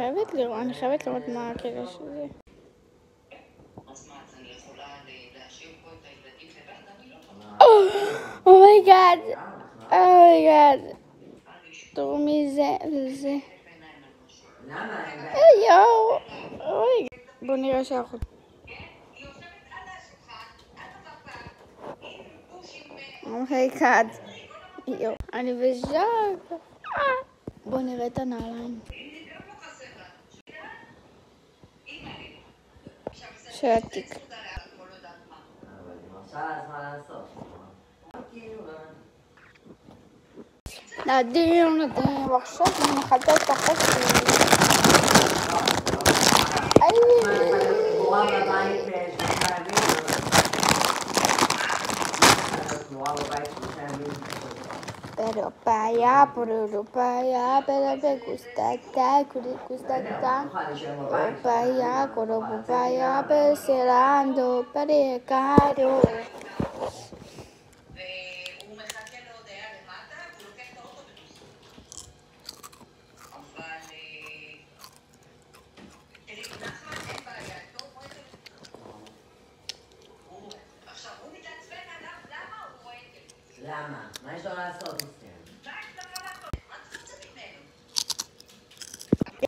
חייבת לראות, אני חייבת לראות מה הקטע של זה. אז מה, אז אני יכולה להשאיר פה את הילדים לבד? אני לא יכולה. אומייגאד, אומייגאד. תראו מי זה, זה. יואו, אומייגאד. בואו נראה שאנחנו... אומייגאד. יואו, אני בשוק. בואו נראה את הנעליים. של התיק. נדיר, עכשיו אני מחכה את החצי. Pero para me gusta, papaya, coro papaya, perselando, parecaro. והוא מחכה להודעה למטה, והוא לוקח את האוטובוס. אבל... תראי, נחמן אין בעיה, טוב, בואי עכשיו, הוא מתעצבן עליו, למה הוא רואה את זה? למה? מה יש לו לעשות, מסכן?